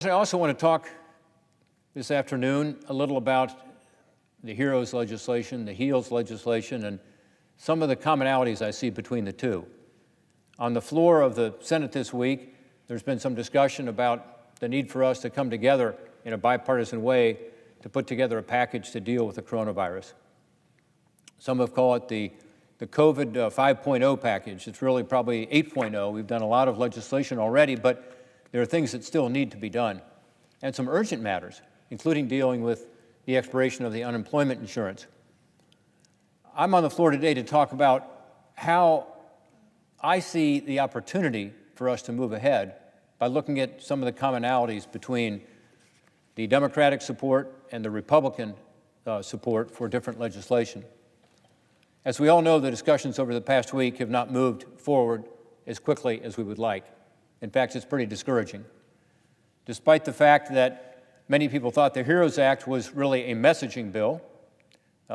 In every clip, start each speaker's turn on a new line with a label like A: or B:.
A: I also want to talk this afternoon a little about the HEROES legislation, the HEALS legislation, and some of the commonalities I see between the two. On the floor of the Senate this week, there's been some discussion about the need for us to come together in a bipartisan way to put together a package to deal with the coronavirus. Some have called it the COVID 5.0 package. It's really probably 8.0. We've done a lot of legislation already, but there are things that still need to be done, and some urgent matters, including dealing with the expiration of the unemployment insurance. I'm on the floor today to talk about how I see the opportunity for us to move ahead by looking at some of the commonalities between the Democratic support and the Republican support for different legislation. As we all know, the discussions over the past week have not moved forward as quickly as we would like. In fact, it's pretty discouraging. Despite the fact that many people thought the HEROES Act was really a messaging bill,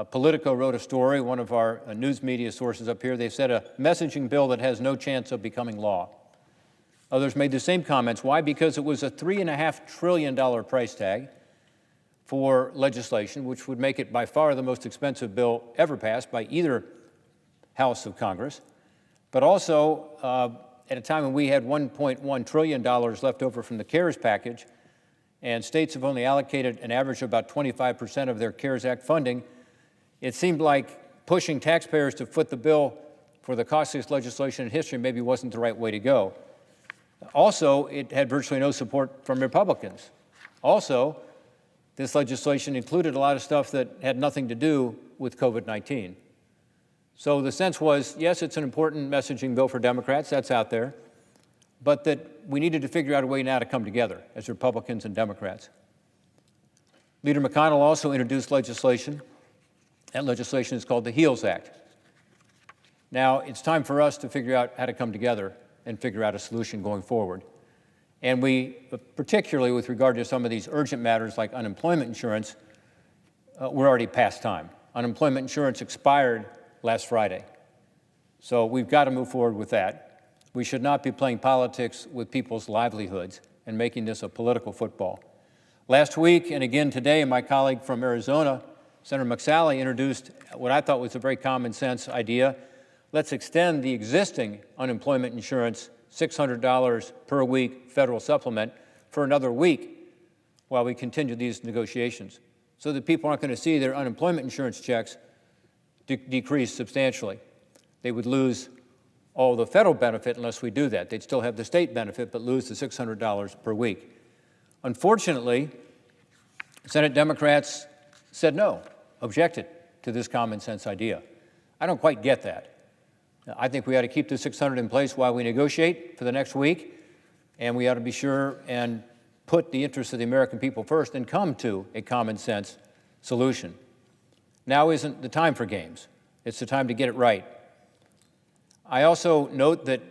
A: Politico wrote a story, one of our news media sources up here, they said a messaging bill that has no chance of becoming law. Others made the same comments. Why? Because it was a $3.5 trillion price tag for legislation, which would make it by far the most expensive bill ever passed by either House of Congress, but also at a time when we had $1.1 trillion left over from the CARES package, and states have only allocated an average of about 25% of their CARES Act funding, it seemed like pushing taxpayers to foot the bill for the costliest legislation in history maybe wasn't the right way to go. Also, it had virtually no support from Republicans. Also, this legislation included a lot of stuff that had nothing to do with COVID-19. So the sense was, yes, it's an important messaging bill for Democrats, that's out there, but that we needed to figure out a way now to come together as Republicans and Democrats. Leader McConnell also introduced legislation. That legislation is called the HEALS Act. Now, it's time for us to figure out how to come together and figure out a solution going forward. And we, particularly with regard to some of these urgent matters like unemployment insurance, we're already past time. Unemployment insurance expired last Friday. So we've got to move forward with that. We should not be playing politics with people's livelihoods and making this a political football. Last week, and again today, my colleague from Arizona, Senator McSally, introduced what I thought was a very common sense idea. Let's extend the existing unemployment insurance $600 per week federal supplement for another week while we continue these negotiations, so that people aren't going to see their unemployment insurance checks decrease substantially. They would lose all the federal benefit unless we do that. They'd still have the state benefit, but lose the $600 per week. Unfortunately, Senate Democrats said no, objected to this common sense idea. I don't quite get that. I think we ought to keep the $600 in place while we negotiate for the next week, and we ought to be sure and put the interests of the American people first and come to a common sense solution. Now isn't the time for games. It's the time to get it right. I also note that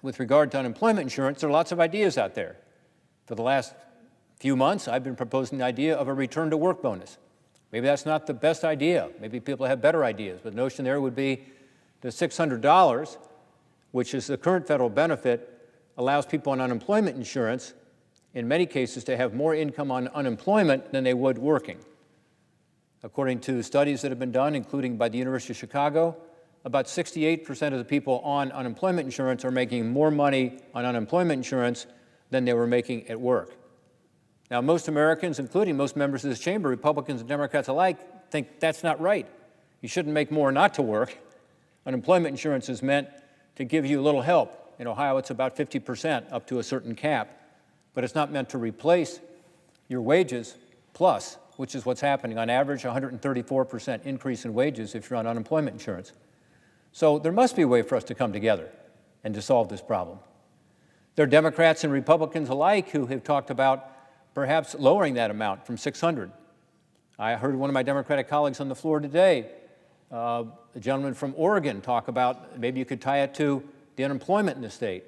A: with regard to unemployment insurance, there are lots of ideas out there. For the last few months, I've been proposing the idea of a return to work bonus. Maybe that's not the best idea. Maybe people have better ideas, but the notion there would be the $600, which is the current federal benefit, allows people on unemployment insurance, in many cases, to have more income on unemployment than they would working. According to studies that have been done, including by the University of Chicago, about 68% of the people on unemployment insurance are making more money on unemployment insurance than they were making at work. Now, most Americans, including most members of this chamber, Republicans and Democrats alike, think that's not right. You shouldn't make more not to work. Unemployment insurance is meant to give you a little help. In Ohio, it's about 50% up to a certain cap, but it's not meant to replace your wages plus, which is what's happening. On average, 134% increase in wages if you're on unemployment insurance. So there must be a way for us to come together and to solve this problem. There are Democrats and Republicans alike who have talked about perhaps lowering that amount from $600. I heard one of my Democratic colleagues on the floor today, a gentleman from Oregon, talk about maybe you could tie it to the unemployment in the state.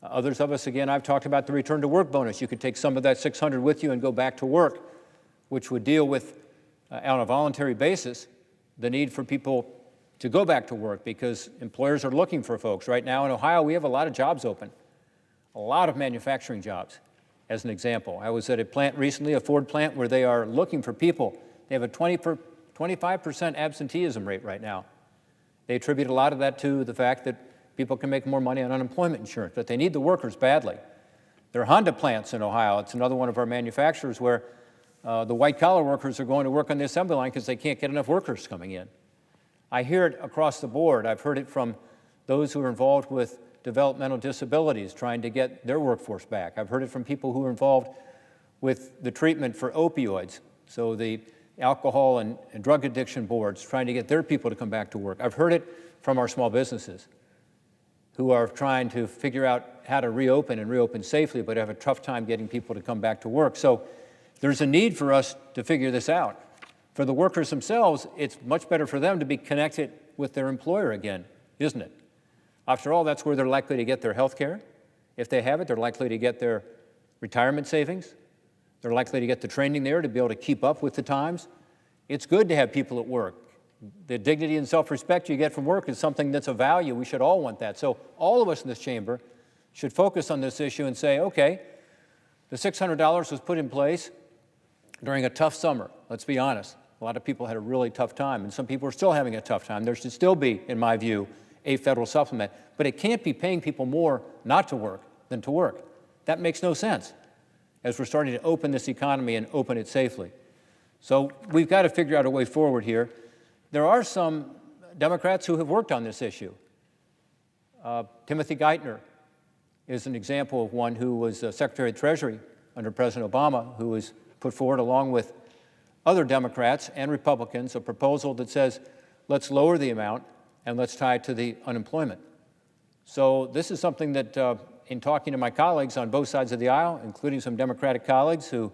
A: Others of us, again, I've talked about the return to work bonus. You could take some of that $600 with you and go back to work, which would deal with, on a voluntary basis, the need for people to go back to work because employers are looking for folks. Right now in Ohio, we have a lot of jobs open, a lot of manufacturing jobs. as an example. I was at a plant recently, a Ford plant, where they are looking for people. They have a 25% absenteeism rate right now. They attribute a lot of that to the fact that people can make more money on unemployment insurance, but they need the workers badly. There are Honda plants in Ohio. It's another one of our manufacturers where the white-collar workers are going to work on the assembly line because they can't get enough workers coming in. I hear it across the board. I've heard it from those who are involved with developmental disabilities, trying to get their workforce back. I've heard it from people who are involved with the treatment for opioids, so the alcohol and drug addiction boards, trying to get their people to come back to work. I've heard it from our small businesses who are trying to figure out how to reopen and reopen safely, but have a tough time getting people to come back to work. So there's a need for us to figure this out. For the workers themselves, it's much better for them to be connected with their employer again, isn't it? After all, that's where they're likely to get their health care. If they have it, they're likely to get their retirement savings. They're likely to get the training there to be able to keep up with the times. It's good to have people at work. The dignity and self-respect you get from work is something that's a value. We should all want that. So all of us in this chamber should focus on this issue and say, okay, the $600 was put in place during a tough summer. Let's be honest. A lot of people had a really tough time, and some people are still having a tough time. There should still be, in my view, a federal supplement. But it can't be paying people more not to work than to work. That makes no sense as we're starting to open this economy and open it safely. So we've got to figure out a way forward here. There are some Democrats who have worked on this issue. Timothy Geithner is an example of one who was Secretary of Treasury under President Obama, who was put forward along with other Democrats and Republicans a proposal that says, let's lower the amount and let's tie it to the unemployment. So this is something that, in talking to my colleagues on both sides of the aisle, including some Democratic colleagues who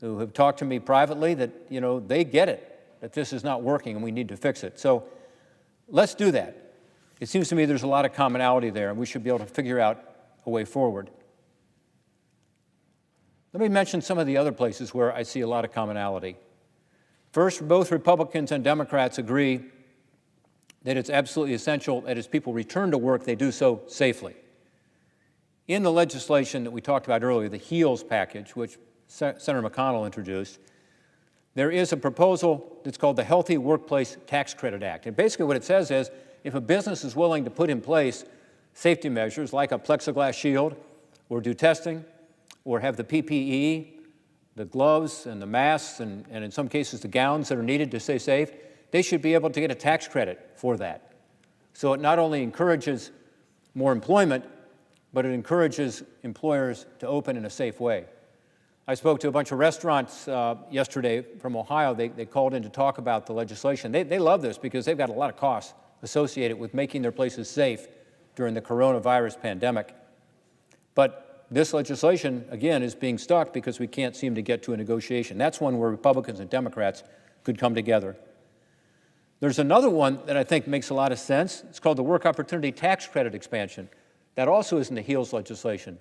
A: have talked to me privately, that, you know, they get it, that this is not working and we need to fix it. So let's do that. It seems to me there's a lot of commonality there, and we should be able to figure out a way forward. Let me mention some of the other places where I see a lot of commonality. First, both Republicans and Democrats agree that it's absolutely essential that as people return to work, they do so safely. In the legislation that we talked about earlier, the HEALS package, which Senator McConnell introduced, there is a proposal that's called the Healthy Workplace Tax Credit Act. And basically what it says is, if a business is willing to put in place safety measures like a plexiglass shield, or do testing, or have the PPE, the gloves and the masks, and in some cases the gowns that are needed to stay safe, they should be able to get a tax credit for that. So it not only encourages more employment, but it encourages employers to open in a safe way. I spoke to a bunch of restaurants yesterday from Ohio. They called in to talk about the legislation. They love this because they've got a lot of costs associated with making their places safe during the coronavirus pandemic. But this legislation, again, is being stuck because we can't seem to get to a negotiation. That's one where Republicans and Democrats could come together. There's another one that I think makes a lot of sense. It's called the Work Opportunity Tax Credit expansion. That also is in the HEALS legislation.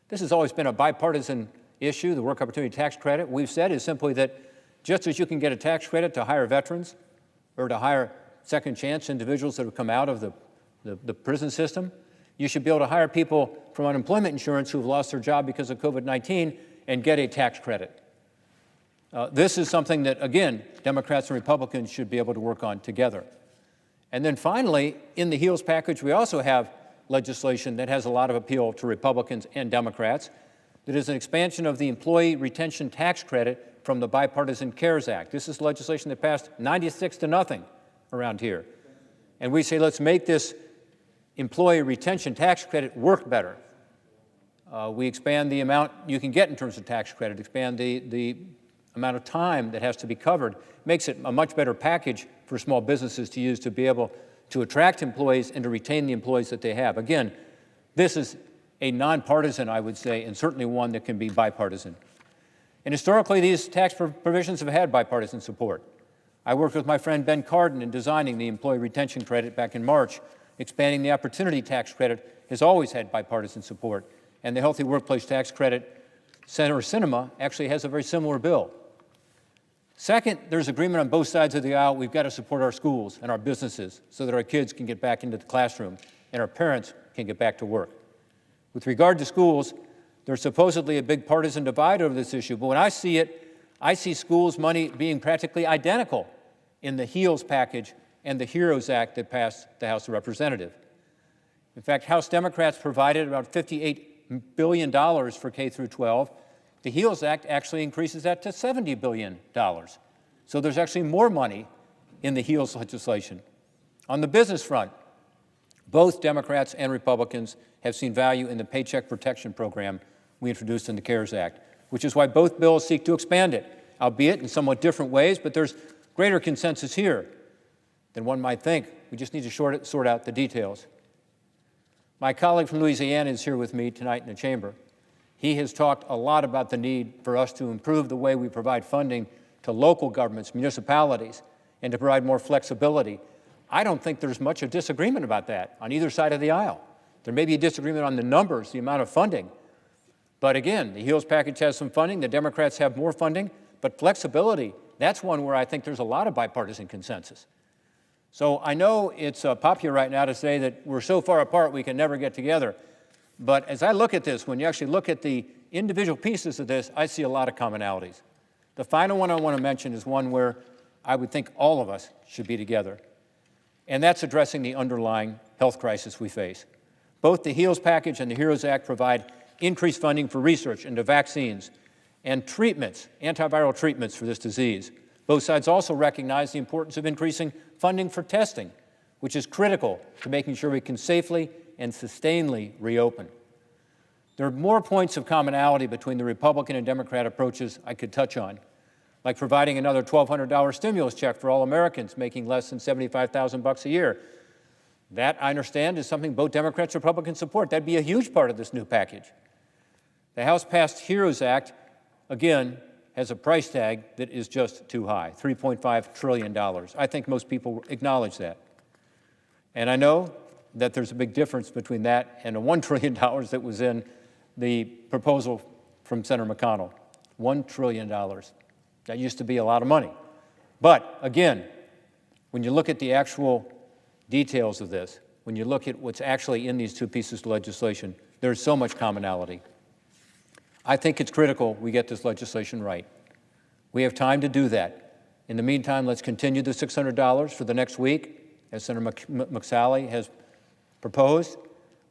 A: This has always been a bipartisan issue, the Work Opportunity Tax Credit. What we've said is simply that just as you can get a tax credit to hire veterans or to hire second chance individuals that have come out of the prison system, you should be able to hire people from unemployment insurance who have lost their job because of COVID-19 and get a tax credit. This is something that, again, Democrats and Republicans should be able to work on together. And then finally, in the HEALS package, we also have legislation that has a lot of appeal to Republicans and Democrats. That is an expansion of the Employee Retention Tax Credit from the Bipartisan CARES Act. This is legislation that passed 96-0 around here. And we say, let's make this Employee Retention Tax Credit work better. We expand the amount you can get in terms of tax credit, expand the amount of time that has to be covered, makes it a much better package for small businesses to use to be able to attract employees and to retain the employees that they have. Again, this is a nonpartisan, I would say, and certainly one that can be bipartisan. And historically, these tax provisions have had bipartisan support. I worked with my friend Ben Cardin in designing the Employee Retention Credit back in March. Expanding the Opportunity Tax Credit has always had bipartisan support. And the Healthy Workplace Tax Credit, Senator Sinema actually has a very similar bill. Second, there's agreement on both sides of the aisle. We've got to support our schools and our businesses so that our kids can get back into the classroom and our parents can get back to work. With regard to schools, There's supposedly a big partisan divide over this issue, but when I see it, I see schools' money being practically identical in the HEALS package and the HEROES Act that passed the House of Representatives. In fact, House Democrats provided about $58 billion for K through 12. The HEALS Act actually increases that to $70 billion. So there's actually more money in the HEALS legislation. On the business front, both Democrats and Republicans have seen value in the Paycheck Protection Program we introduced in the CARES Act, which is why both bills seek to expand it, albeit in somewhat different ways, but there's greater consensus here than one might think. We just need to sort out the details. My colleague from Louisiana is here with me tonight in the chamber. He has talked a lot about the need for us to improve the way we provide funding to local governments, municipalities, and to provide more flexibility. I don't think there's much of disagreement about that on either side of the aisle. There may be a disagreement on the numbers, the amount of funding. But again, the HEALS package has some funding, the Democrats have more funding, but flexibility, that's one where I think there's a lot of bipartisan consensus. So I know it's popular right now to say that we're so far apart we can never get together. But as I look at this, when you actually look at the individual pieces of this, I see a lot of commonalities. The final one I want to mention is one where I would think all of us should be together, and that's addressing the underlying health crisis we face. Both the HEALS package and the HEROES Act provide increased funding for research into vaccines and treatments, antiviral treatments for this disease. Both sides also recognize the importance of increasing funding for testing, which is critical to making sure we can safely and sustainably reopen. There are more points of commonality between the Republican and Democrat approaches I could touch on, like providing another $1,200 stimulus check for all Americans making less than $75,000 a year. That, I understand, is something both Democrats and Republicans support. That'd be a huge part of this new package. The House-passed HEROES Act, again, has a price tag that is just too high, $3.5 trillion. I think most people acknowledge that. And I know that there's a big difference between that and the $1 trillion that was in the proposal from Senator McConnell. $1 trillion. That used to be a lot of money. But again, when you look at the actual details of this, when you look at what's actually in these two pieces of legislation, there's so much commonality. I think it's critical we get this legislation right. We have time to do that. In the meantime, let's continue the $600 for the next week, as Senator McSally has proposed.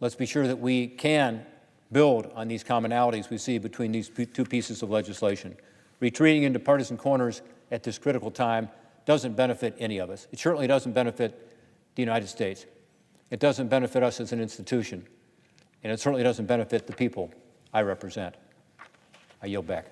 A: Let's be sure that we can build on these commonalities we see between these two pieces of legislation. Retreating into partisan corners at this critical time doesn't benefit any of us. It certainly doesn't benefit the United States. It doesn't benefit us as an institution. And it certainly doesn't benefit the people I represent. I yield back.